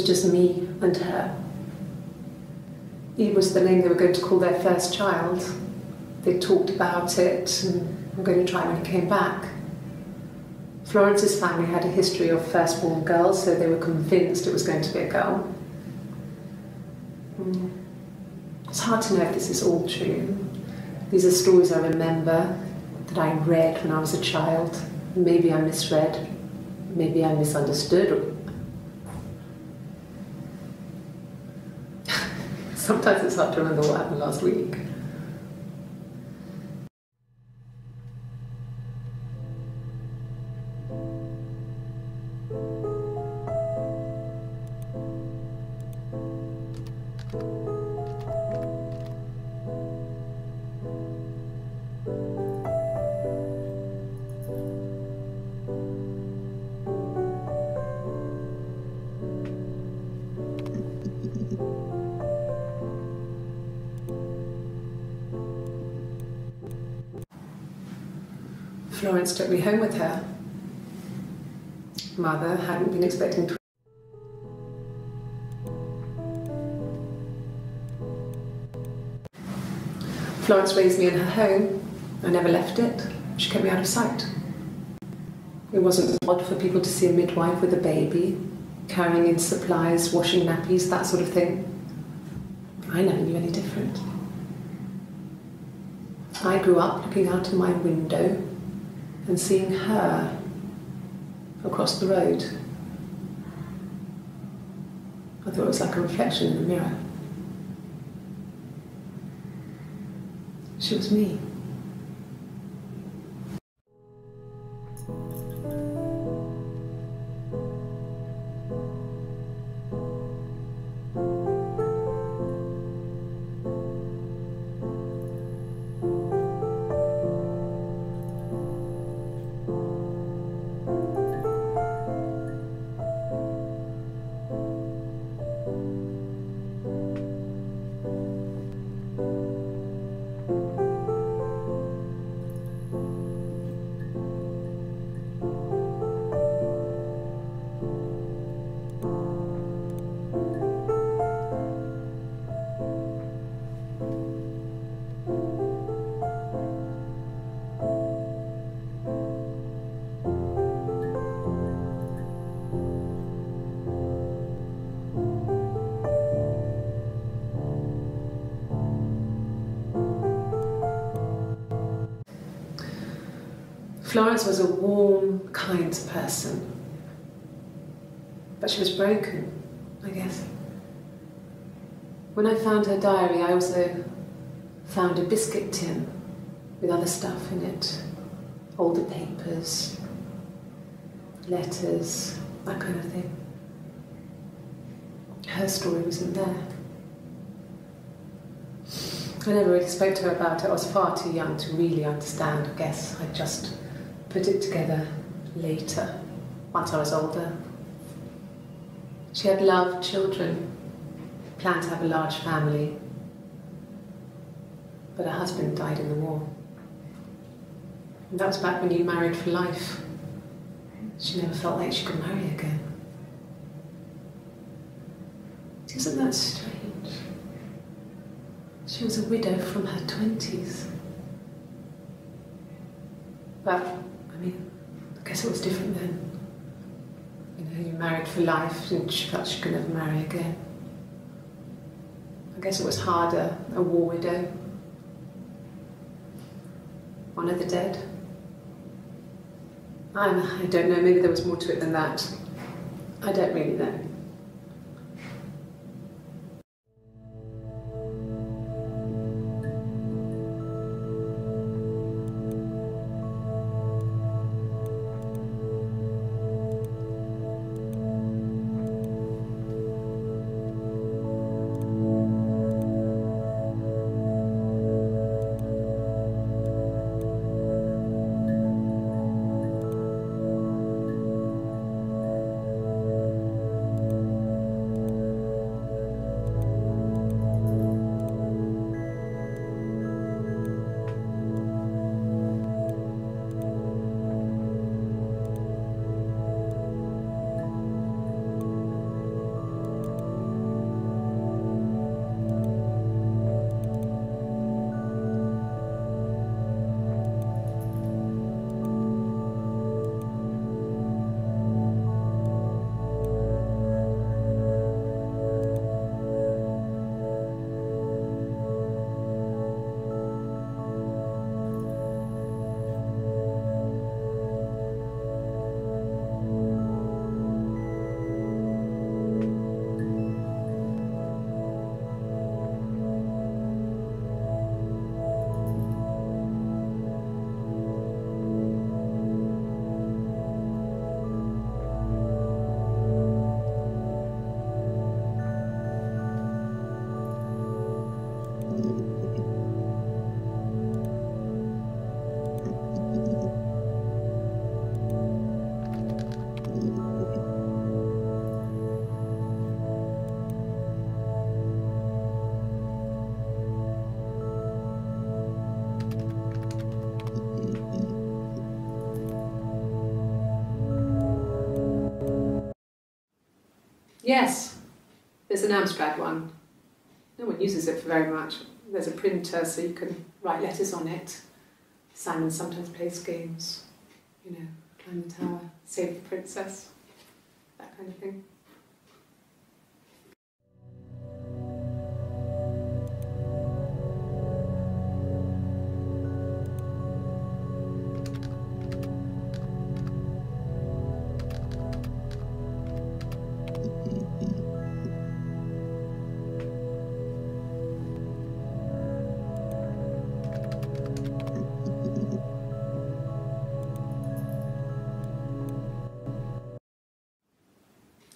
was just me and her. Eve was the name they were going to call their first child. They talked about it and were going to try when he came back. Florence's family had a history of firstborn girls, so they were convinced it was going to be a girl. It's hard to know if this is all true. These are stories I remember, that I read when I was a child. Maybe I misread, maybe I misunderstood. Sometimes it's hard to remember what happened last week. Florence took me home with her. Mother hadn't been expecting to. Florence raised me in her home. I never left it. She kept me out of sight. It wasn't odd for people to see a midwife with a baby, carrying in supplies, washing nappies, that sort of thing. I never knew any different. I grew up looking out of my window and seeing her across the road. I thought it was like a reflection in the mirror. She was me. Florence was a warm, kind person, but she was broken, I guess. When I found her diary, I also found a biscuit tin with other stuff in it, older papers, letters, that kind of thing. Her story wasn't there. I never really spoke to her about it. I was far too young to really understand, I guess. I just put it together later, once I was older. She had loved children, planned to have a large family, but her husband died in the war. And that was back when you married for life. She never felt like she could marry again. Isn't that strange? She was a widow from her 20s. But, I mean, I guess it was different then. You know, you married for life and she felt she could never marry again. I guess it was harder, a war widow. One of the dead. I don't know, maybe there was more to it than that. I don't really know. Yes, there's an Amstrad one. No one uses it for very much. There's a printer so you can write letters on it. Simon sometimes plays games, you know, climb the tower, save the princess, that kind of thing.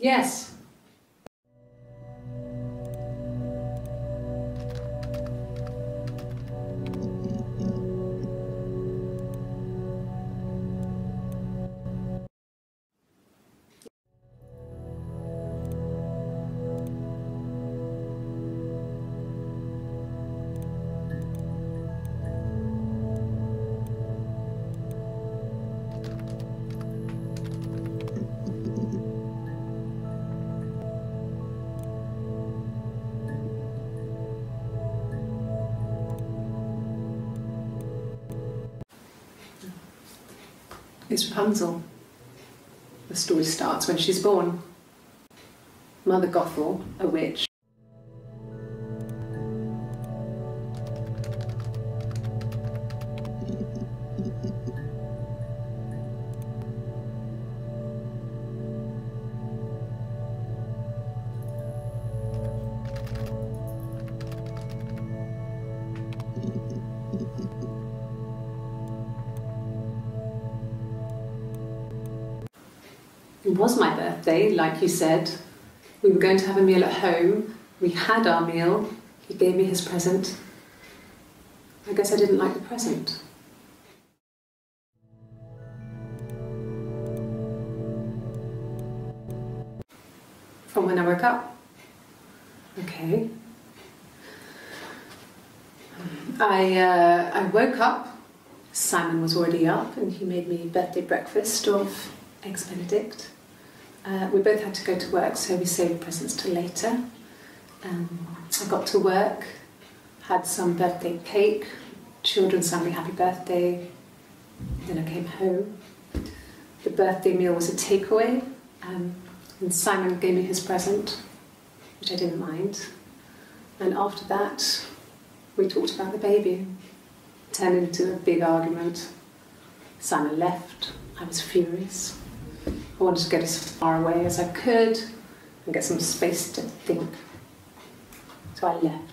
Yes. It's Rapunzel. The story starts when she's born. Mother Gothel, a witch, it was my birthday, like you said. We were going to have a meal at home. We had our meal. He gave me his present. I guess I didn't like the present. From when I woke up. Okay. I woke up. Simon was already up and he made me birthday breakfast of Eggs Benedict. We both had to go to work, so we saved presents till later. I got to work, had some birthday cake, children sang me happy birthday, then I came home. The birthday meal was a takeaway, and Simon gave me his present, which I didn't mind. And after that, we talked about the baby. It turned into a big argument. Simon left. I was furious. I wanted to get as far away as I could and get some space to think. So I left.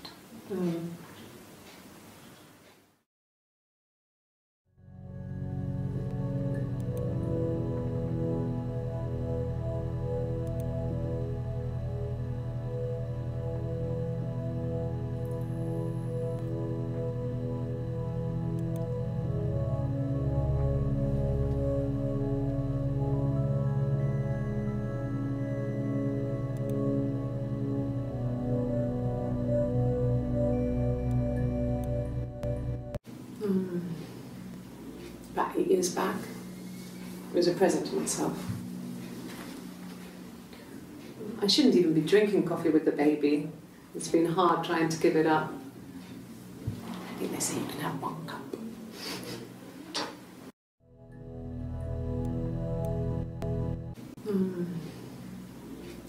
About 8 years back. It was a present to myself. I shouldn't even be drinking coffee with the baby. It's been hard trying to give it up. I think they say you can have 1 cup.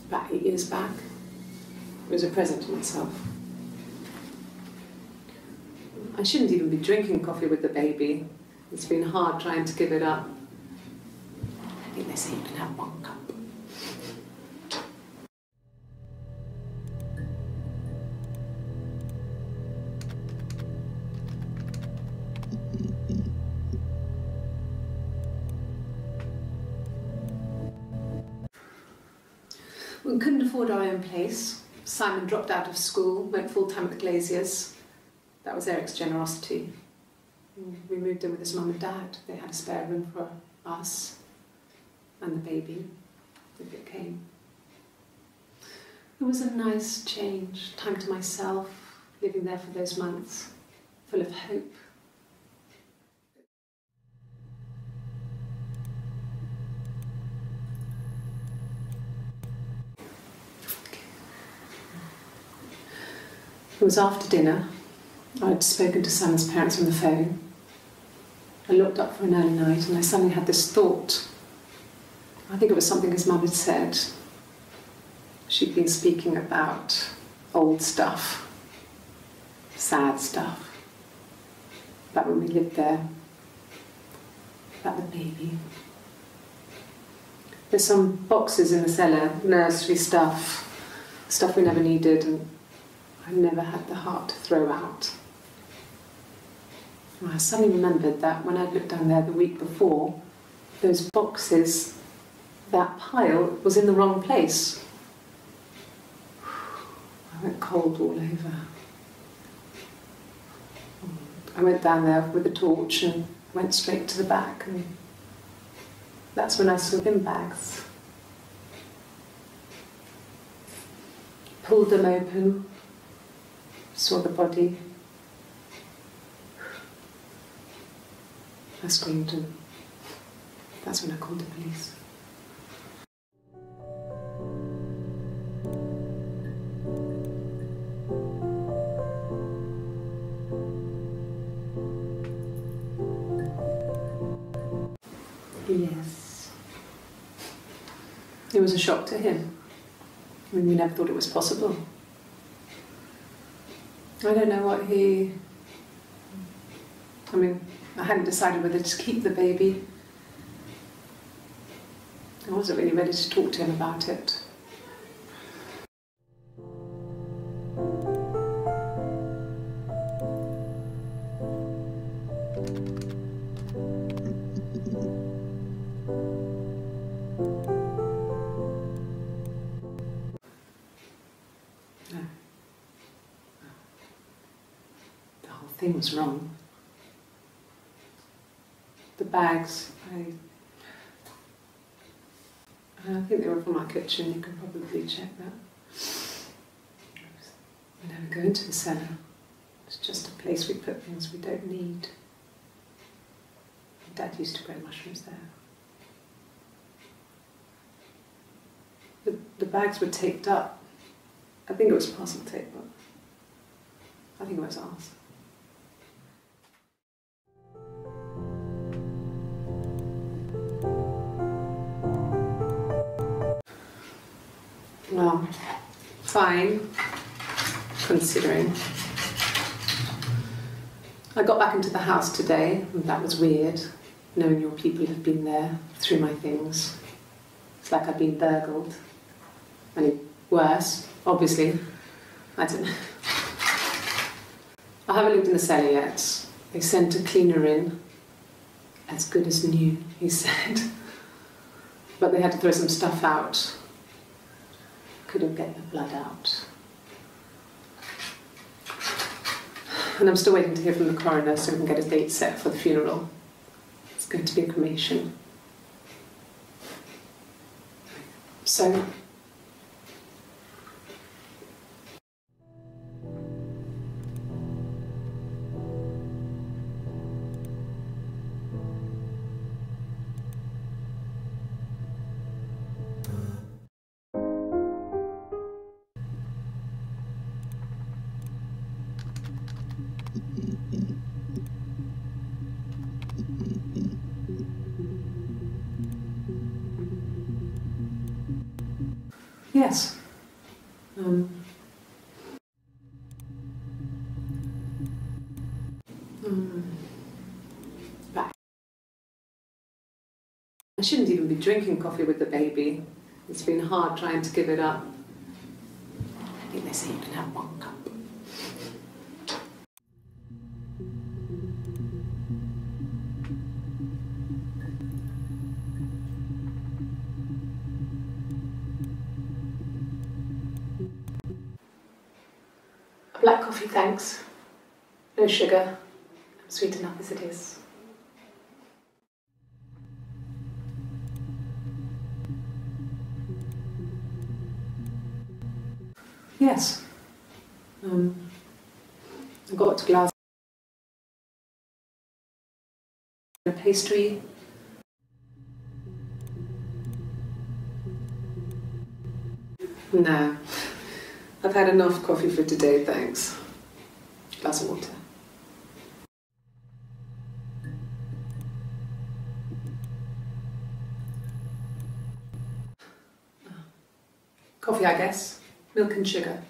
About 8 years back. It was a present to myself. I shouldn't even be drinking coffee with the baby. It's been hard trying to give it up. I think they say you can have 1 cup. We couldn't afford our own place. Simon dropped out of school, went full-time at the Glaziers. That was Eric's generosity. We moved in with his mum and dad. They had a spare room for us and the baby, if it came. It was a nice change, time to myself, living there for those months, full of hope. It was after dinner. I'd spoken to Sam's parents on the phone. I looked up for an early night and I suddenly had this thought. I think it was something his mum had said. She'd been speaking about old stuff, sad stuff, about when we lived there, about the baby. There's some boxes in the cellar, nursery stuff we never needed, and I never had the heart to throw out. And I suddenly remembered that when I'd looked down there the week before, those boxes, that pile was in the wrong place. I went cold all over. I went down there with a torch and went straight to the back, and that's when I saw bin bags. Pulled them open, saw the body. I screamed, and that's when I called the police. Yes. It was a shock to him. I mean, we never thought it was possible. I don't know what he... I mean, I hadn't decided whether to keep the baby. I wasn't really ready to talk to him about it. The whole thing was wrong. The bags, I think they were from our kitchen, you can probably check that. We never go into the cellar. It's just a place we put things we don't need. Dad used to grow mushrooms there. The bags were taped up. I think it was parcel tape, but I think it was ours. Well, fine, considering. I got back into the house today, and that was weird, knowing your people have been there through my things. It's like I've been burgled. I mean, worse, obviously. I don't know. I haven't looked in the cellar yet. They sent a cleaner in. As good as new, he said. But they had to throw some stuff out. Couldn't get the blood out. And I'm still waiting to hear from the coroner so we can get a date set for the funeral. It's going to be a cremation. So, yes. Back. I shouldn't even be drinking coffee with the baby. It's been hard trying to give it up. I think they say you can have one cup. Black coffee, thanks. No sugar. I'm sweet enough as it is. Yes. I got a glass of pastry. No. I've had enough coffee for today, thanks. Glass of water. Coffee, I guess. Milk and sugar.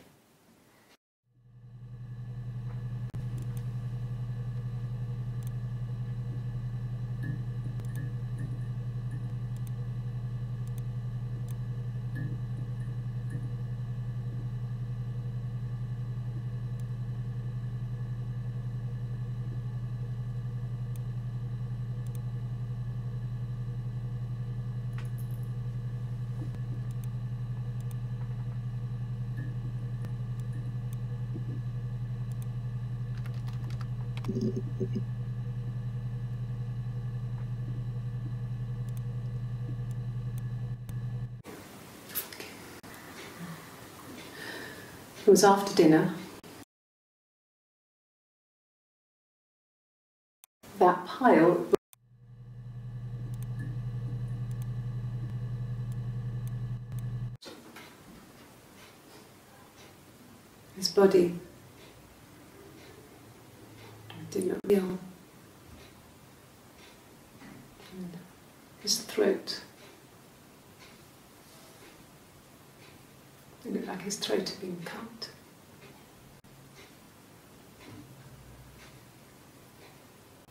It was after dinner. That pile. His body did not feel. And his throat. It looked like his throat had been cut.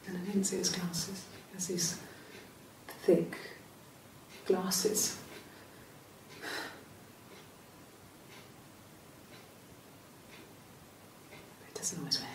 And I didn't see his glasses. There's these thick glasses. It doesn't always wear.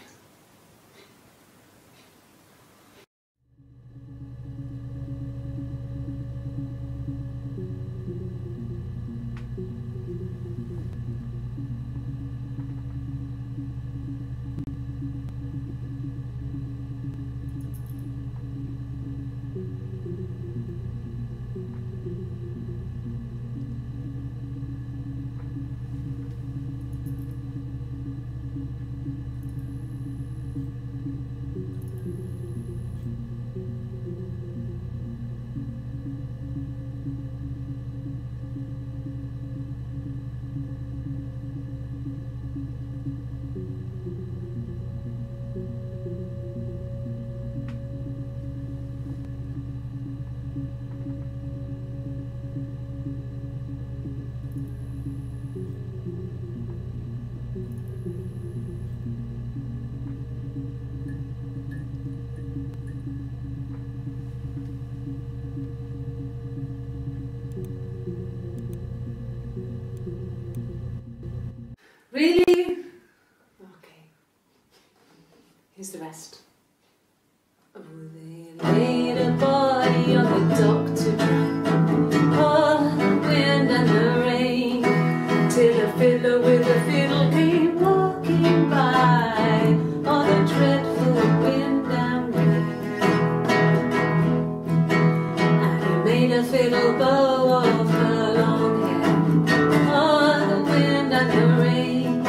Really? Okay. Here's the rest. Oh, they laid a body on the dock to dry. Oh, the wind and the rain, till a fiddler with a fiddle came walking by. Oh, the dreadful wind and rain. And he made a fiddle bow of her long hair. Oh, the wind and the rain.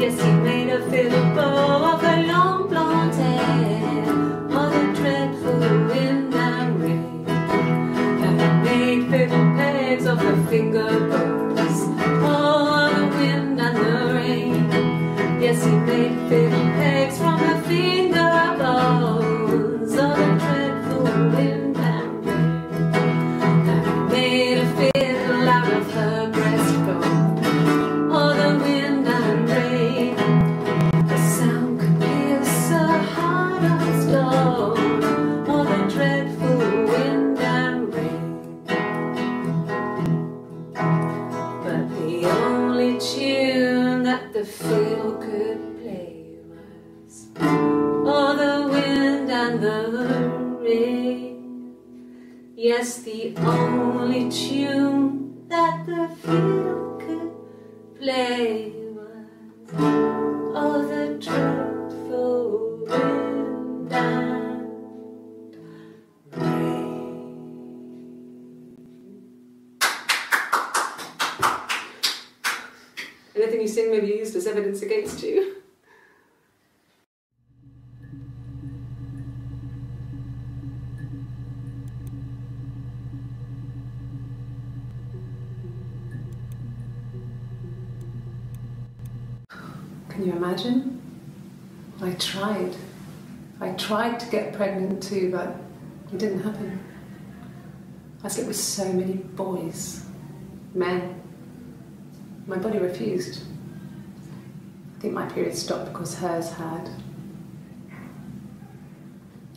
Yes, he made a fiddle bow of her long blonde hair. Oh, the dreadful wind and rain. And he made fiddle pegs of her finger bows. Oh, the wind and the rain. Yes, he made fiddle pegs from her finger bows. Oh, the dreadful wind and rain. And he made a fiddle out of her breastbone. Oh, the wind and rain. The sound could pierce a heart of stone. Oh, the dreadful wind and rain. But the only tune that the fiddle could play was, oh, the wind and the rain. Yes, the only tune that the fiddle could play was, oh, the dreadful wind and rain. Anything you sing may be used as evidence against you. Can you imagine? I I tried. I tried to get pregnant too, but it didn't happen. I slept with so many boys, men. My body refused. I think my period stopped because hers had.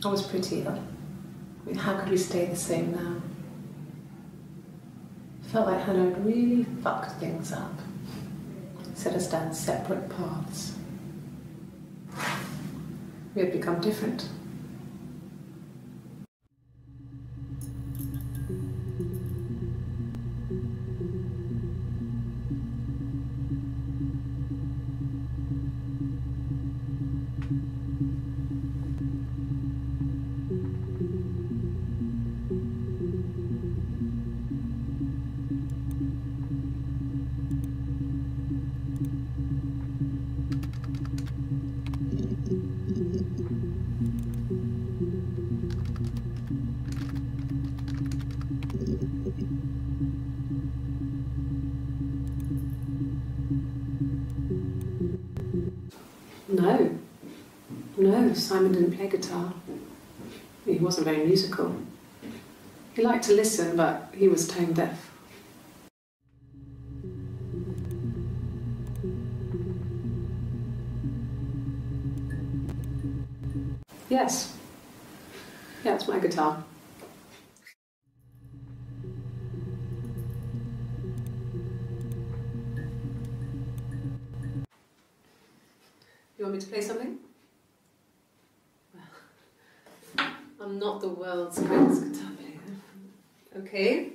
I was pretty ill. I mean, how could we stay the same now? I felt like Hannah had really fucked things up. Set us down separate paths. We had become different. No, Simon didn't play guitar. He wasn't very musical. He liked to listen, but he was tone deaf. Yes. Yeah, it's my guitar. You want me to play something? I'm not the world's greatest guitar player. Okay.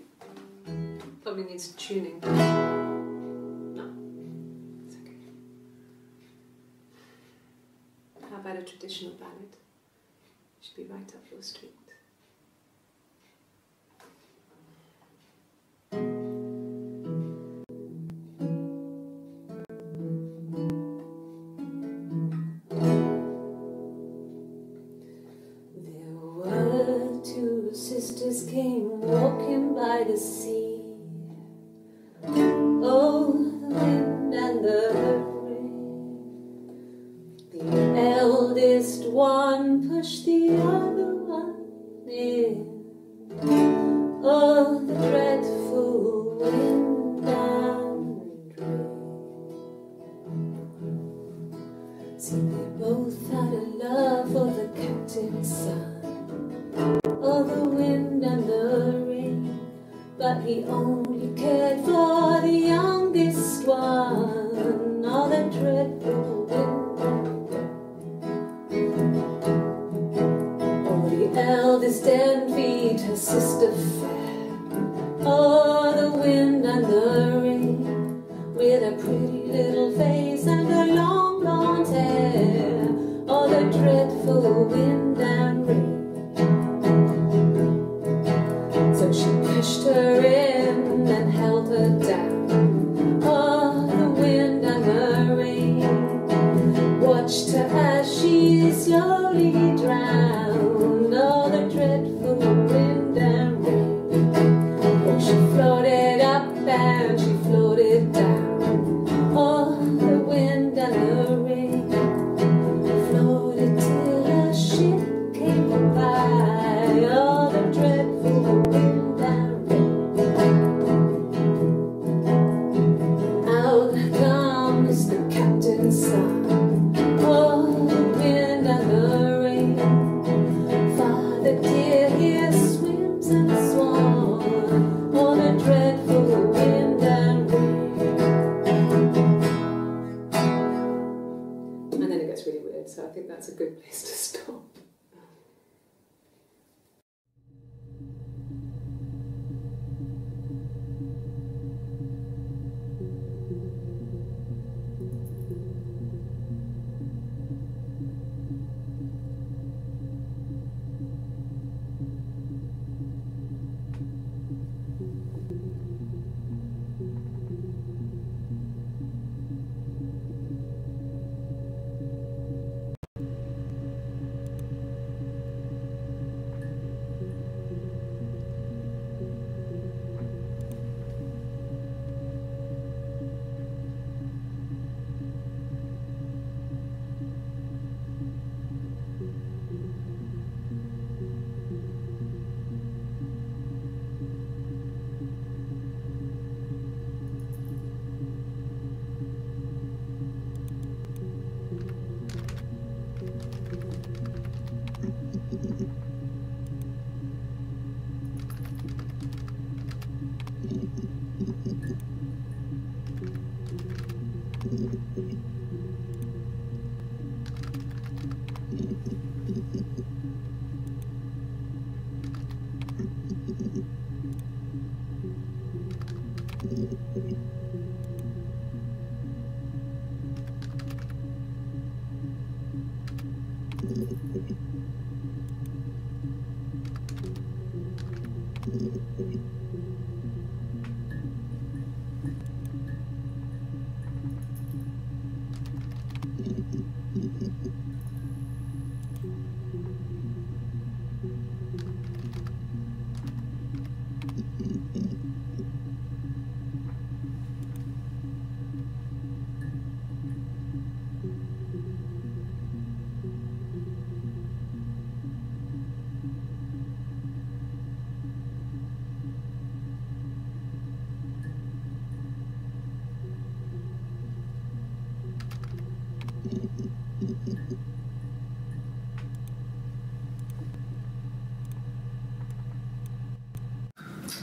Probably needs tuning. No, it's okay. How about a traditional ballad? Should be right up your street. Sisters came walking by the sea. Oh, the wind and the rain. The eldest one pushed the other one in. Oh, the dreadful wind and rain. See, they both had a love for the captain's son. Oh, the wind and the rain, but he only cared for the youngest one. Oh, the dreadful wind and rain. Oh, the eldest envied her sister fair. Oh, the wind and the rain, with a pretty little face and her long blonde hair. Oh, the dreadful wind and rain. So she pushed her in and held her down. Oh, the wind and the rain watched her as she slowly drowned. Oh, the dreadful wind and rain.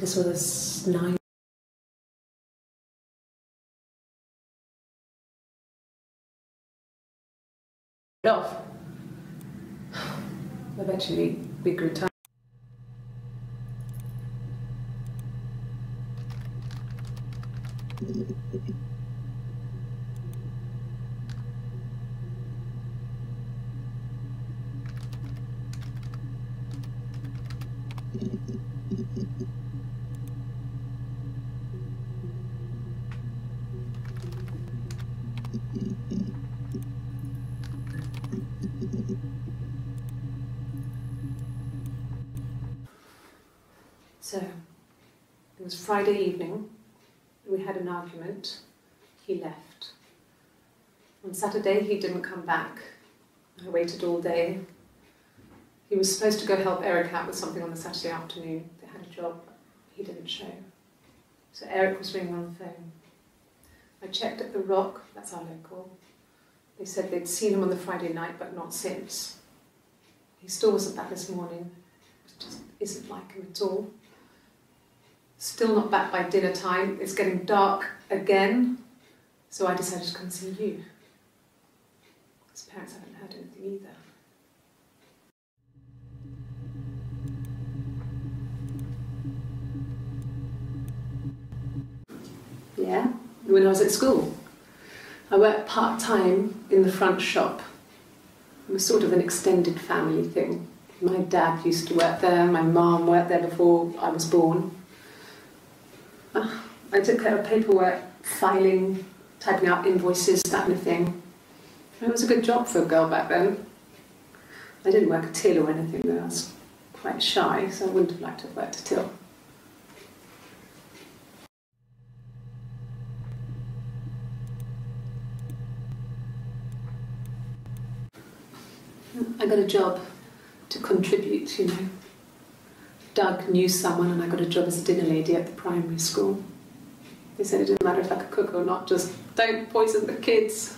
This was 9. Off. Eventually, we grew tired. So, it was Friday evening, we had an argument, he left. On Saturday he didn't come back, I waited all day. He was supposed to go help Eric out with something on the Saturday afternoon, they had a job, he didn't show. So Eric was ringing on the phone. I checked at the Rock, that's our local. They said they'd seen him on the Friday night but not since. He still wasn't back this morning, it just isn't like him at all. Still not back by dinner time, it's getting dark again, so I decided to come see you. His parents haven't heard anything either. Yeah, when I was at school. I worked part-time in the front shop. It was sort of an extended family thing. My dad used to work there, my mum worked there before I was born. I took care of paperwork, filing, typing out invoices, that kind of thing. It was a good job for a girl back then. I didn't work a till or anything though, I was quite shy, so I wouldn't have liked to have worked a till. I got a job to contribute, you know. Doug knew someone and I got a job as a dinner lady at the primary school. They said it didn't matter if I could cook or not, just don't poison the kids.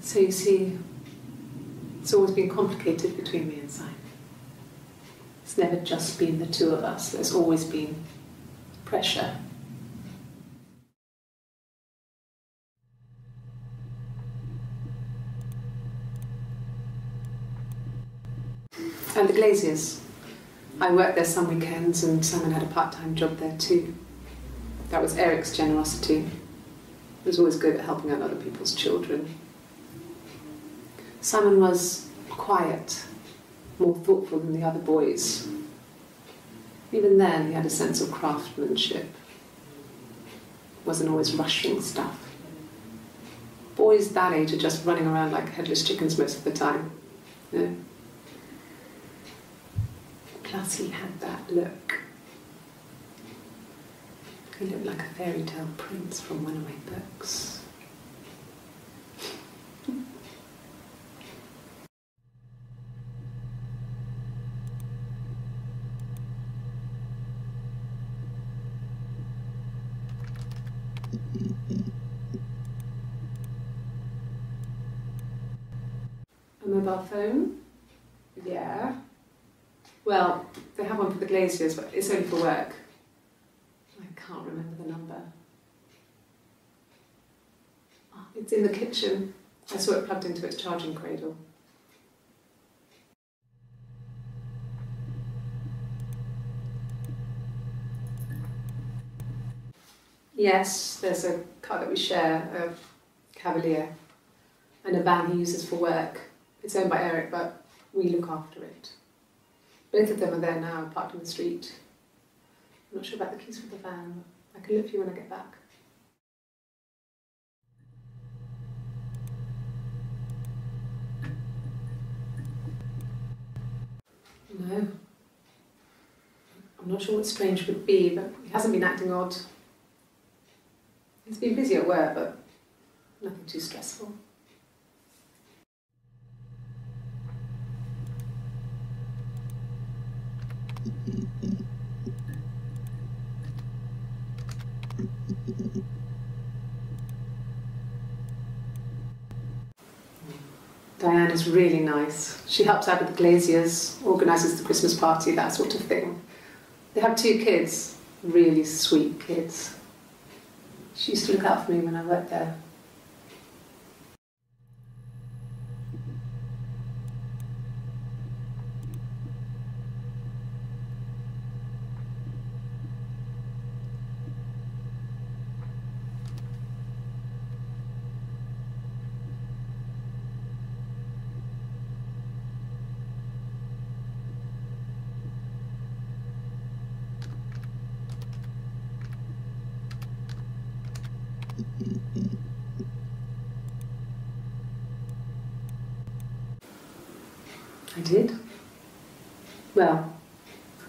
So you see, it's always been complicated between me and Simon. It's never just been the two of us, there's always been pressure. And the Glaziers. I worked there some weekends and Simon had a part-time job there too. That was Eric's generosity. He was always good at helping out other people's children. Simon was quiet, more thoughtful than the other boys. Even then he had a sense of craftsmanship. Wasn't always rushing stuff. Boys that age are just running around like headless chickens most of the time. You know? Plus he had that look. He looked like a fairy tale prince from one of my books. A mobile phone? Yeah. Well, they have one for the Glaziers, but it's only for work. I can't remember the number. Oh, it's in the kitchen. I saw it plugged into its charging cradle. Yes, there's a car that we share, a Cavalier, and a van he uses for work. It's owned by Eric, but we look after it. Both of them are there now, parked in the street. I'm not sure about the keys for the van, but I can look for you when I get back. No. I'm not sure what Strange would be, but he hasn't been acting odd. He's been busy at work, but nothing too stressful. Diane is really nice. She helps out with the glaziers, organises the Christmas party, that sort of thing. They have 2 kids, really sweet kids. She used to look out for me when I worked there. I did. Well,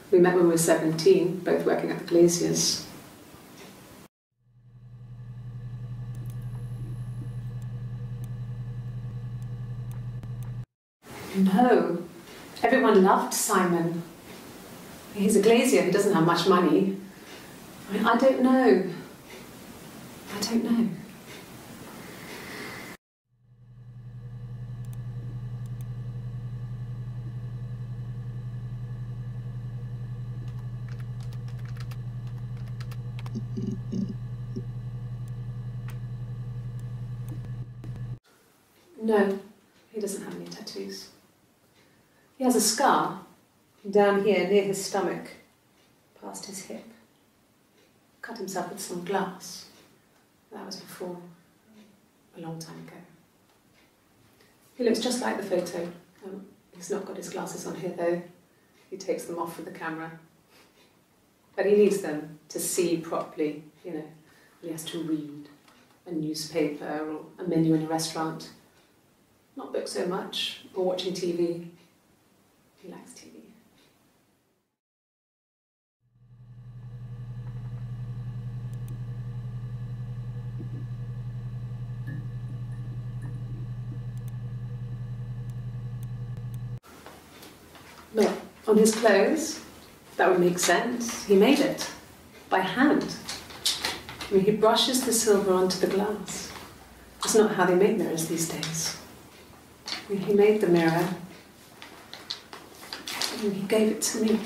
we met when we were 17, both working at the glaziers. No, everyone loved Simon. He's a glazier, he doesn't have much money. I don't know. I don't know. No, he doesn't have any tattoos. He has a scar down here near his stomach, past his hip. Cut himself with some glass. That was before, a long time ago. He looks just like the photo. He's not got his glasses on here though. He takes them off with the camera. But he needs them to see properly, you know. He has to read a newspaper or a menu in a restaurant. Not books so much, or watching TV. He likes TV. Well, on his clothes, that would make sense. He made it by hand. I mean, he brushes the silver onto the glass. It's not how they make mirrors these days. I mean, he made the mirror and he gave it to me.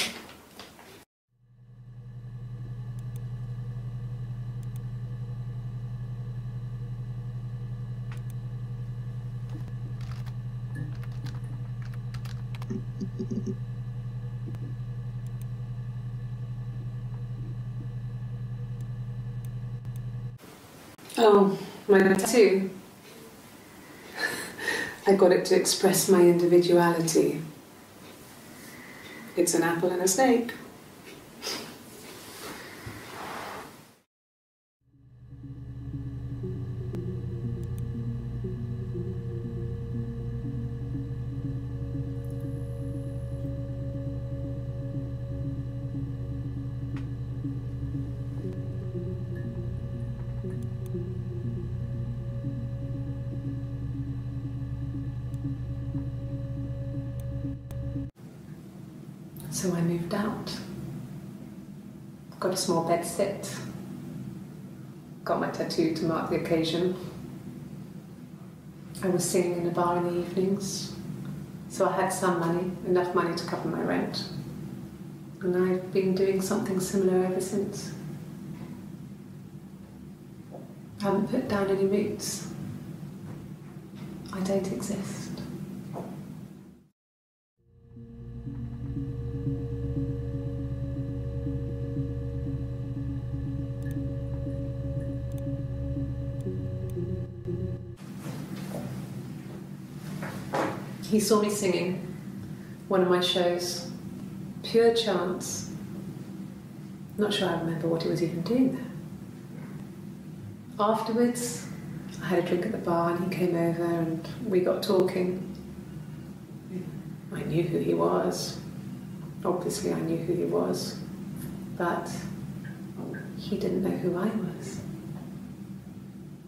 Oh, my tattoo. I got it to express my individuality. It's an apple and a snake. So I moved out. Got a small bed sit. Got my tattoo to mark the occasion. I was singing in a bar in the evenings, so I had some money, enough money to cover my rent. And I've been doing something similar ever since. I haven't put down any roots. I don't exist. He saw me singing one of my shows. Pure chance. Not sure I remember what he was even doing there. Afterwards, I had a drink at the bar and he came over and we got talking. I knew who he was. Obviously I knew who he was, but he didn't know who I was.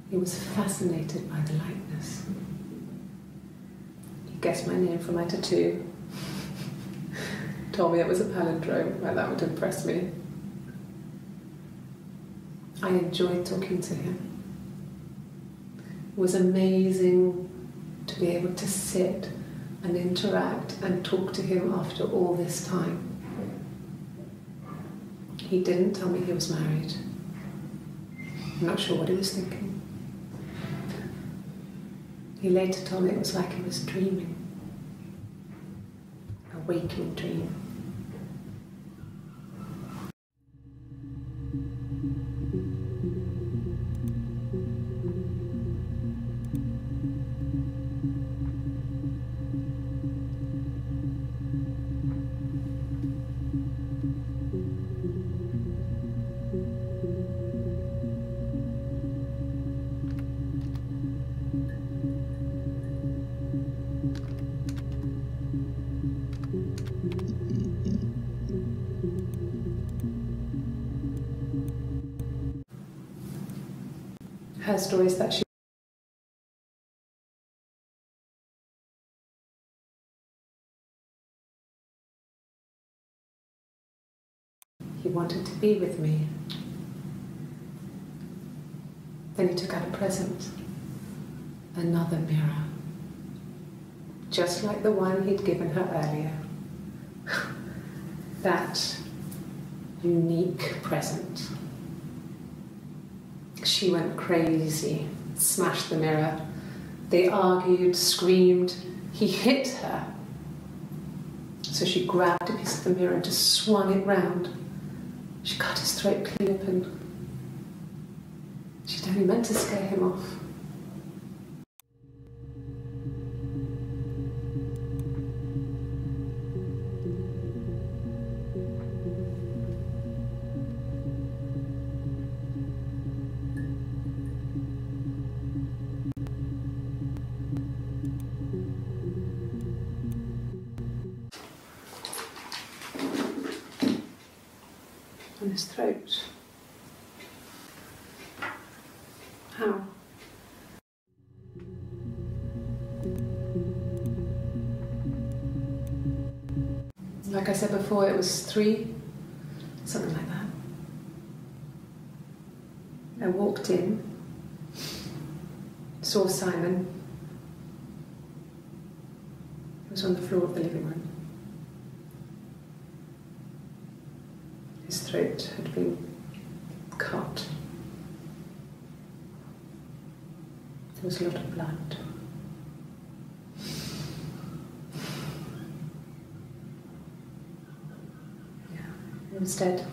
He was fascinated by the likeness. He guessed my name from my tattoo. Told me it was a palindrome, like that would impress me. I enjoyed talking to him. It was amazing to be able to sit and interact and talk to him after all this time. He didn't tell me he was married. I'm not sure what he was thinking. He later told me it was like he was dreaming. A waking dream. Her stories that he wanted to be with me. Then he took out a present, another mirror, just like the one he'd given her earlier. That unique present. She went crazy, smashed the mirror. They argued, screamed. He hit her. So she grabbed a piece of the mirror and just swung it round. She cut his throat clean open. She'd only meant to scare him off. On his throat. How? Like I said before, it was 3, something like that. I walked in, saw Simon. He was on the floor of the living room. His throat had been cut. There was a lot of blood. Yeah, he was dead.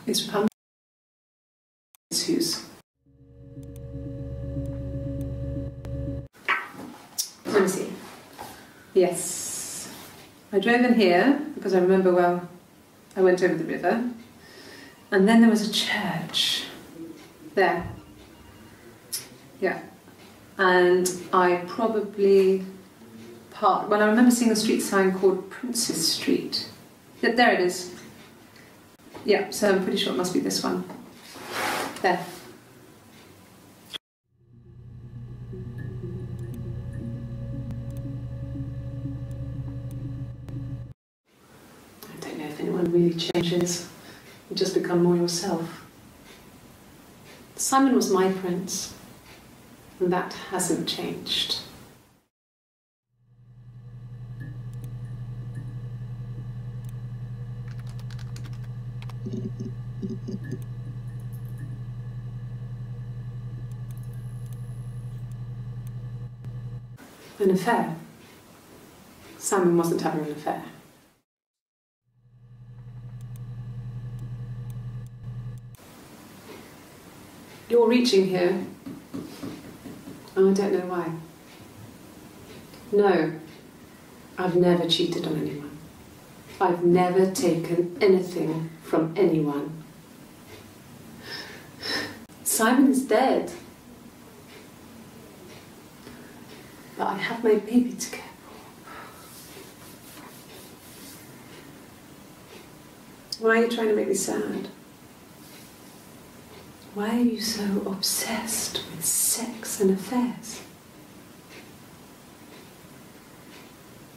It's Rapunzel who's... Let me see. Yes. I drove in here because I remember, well, I went over the river. And then there was a church there. Yeah. And I probably parked... Well, I remember seeing a street sign called Princess Street. Yeah, there it is. Yeah, so I'm pretty sure it must be this one. There. I don't know if anyone really changes. You just become more yourself. Simon was my prince, and that hasn't changed. An affair? Simon wasn't having an affair. You're reaching here. Oh, I don't know why. No, I've never cheated on anyone. I've never taken anything from anyone. Simon is dead. But I have my baby to care for. Why are you trying to make me sad? Why are you so obsessed with sex and affairs?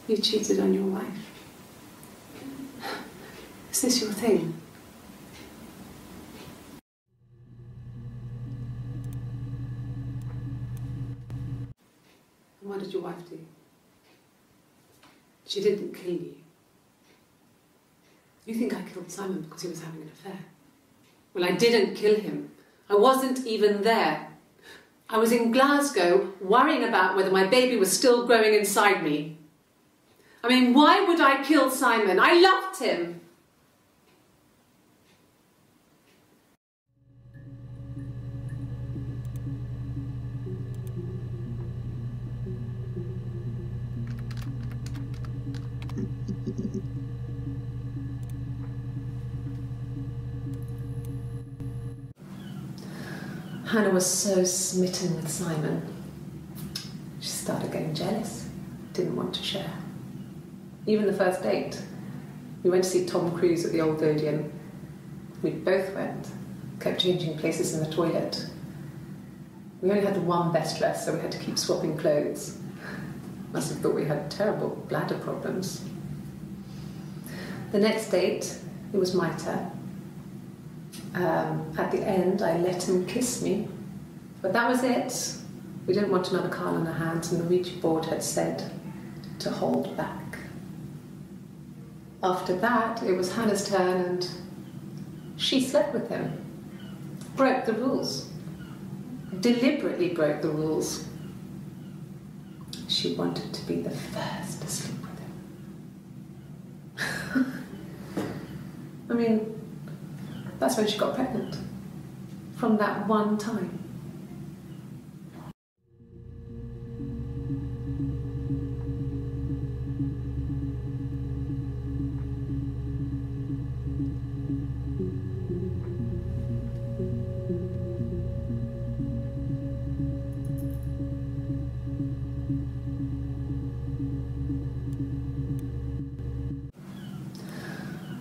You cheated on your wife. Is this your thing? And what did your wife do? She didn't kill you. You think I killed Simon because he was having an affair? Well, I didn't kill him. I wasn't even there. I was in Glasgow worrying about whether my baby was still growing inside me. I mean, why would I kill Simon? I loved him. Hannah was so smitten with Simon. She started getting jealous, didn't want to share. Even the first date. We went to see Tom Cruise at the Old Odeon. We both went, kept changing places in the toilet. We only had the one best dress, so we had to keep swapping clothes. Must have thought we had terrible bladder problems. The next date, it was my turn. At the end, I let him kiss me, but that was it. We didn't want another Carl on our hands, and the Ouija board had said to hold back. After that, it was Hannah's turn, and she slept with him. Broke the rules. Deliberately broke the rules. She wanted to be the first to sleep with him. I mean, that's when she got pregnant. From that one time.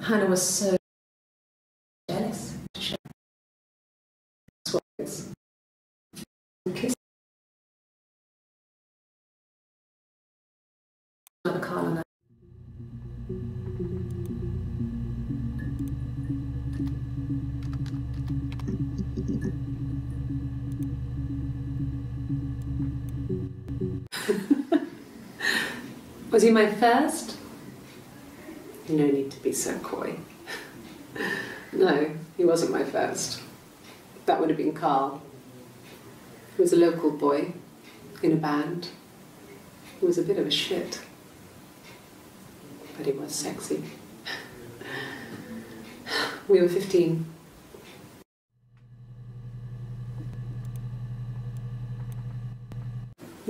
Hannah was so jealous. Kiss another Carl and I. Was he my first? No need to be so coy. No, he wasn't my first. That would have been Carl. He was a local boy in a band. He was a bit of a shit. But he was sexy. We were 15.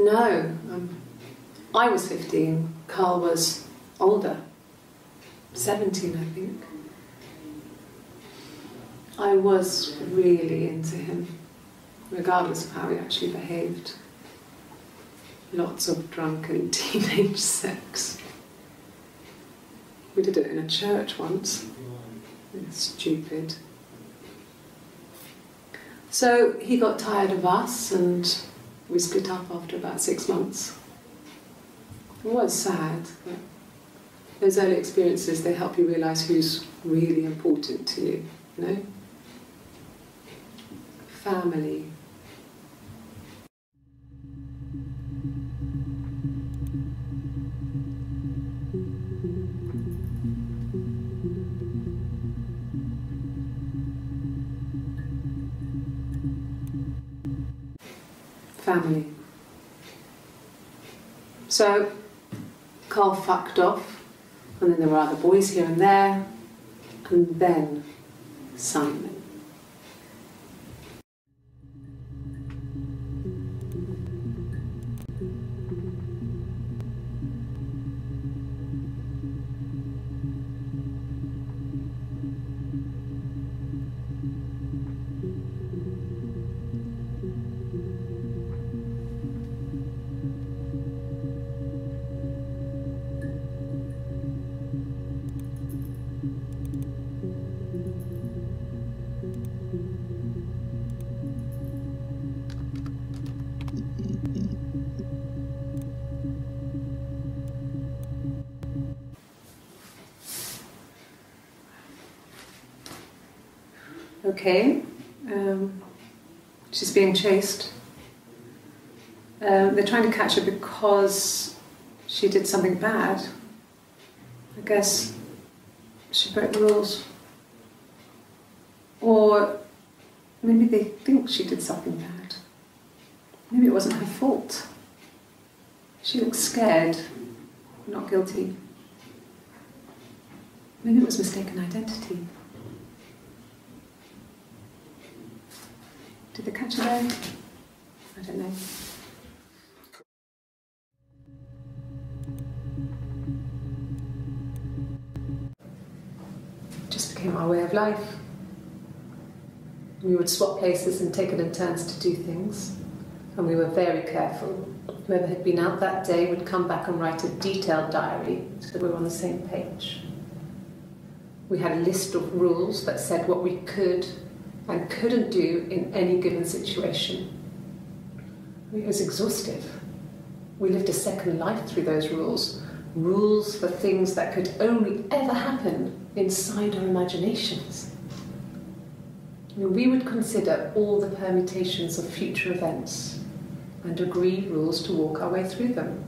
No. I was 15. Carl was older. 17, I think. I was really into him, regardless of how he actually behaved. Lots of drunken teenage sex. We did it in a church once. It's stupid. So he got tired of us and we split up after about 6 months. It was sad, but those early experiences, they help you realise who's really important to you, you know? Family. Family. So, Carl fucked off, and then there were other boys here and there, and then Simon. Okay, she's being chased. They're trying to catch her because she did something bad. I guess she broke the rules. Or maybe they think she did something bad. Maybe it wasn't her fault. She looks scared, not guilty. Maybe it was mistaken identity. Did they catch her there? I don't know. It just became our way of life. We would swap places and take it in turns to do things. And we were very careful. Whoever had been out that day would come back and write a detailed diary so that we were on the same page. We had a list of rules that said what we could and couldn't do in any given situation. It was exhaustive. We lived a second life through those rules. Rules for things that could only ever happen inside our imaginations. We would consider all the permutations of future events and agree rules to walk our way through them.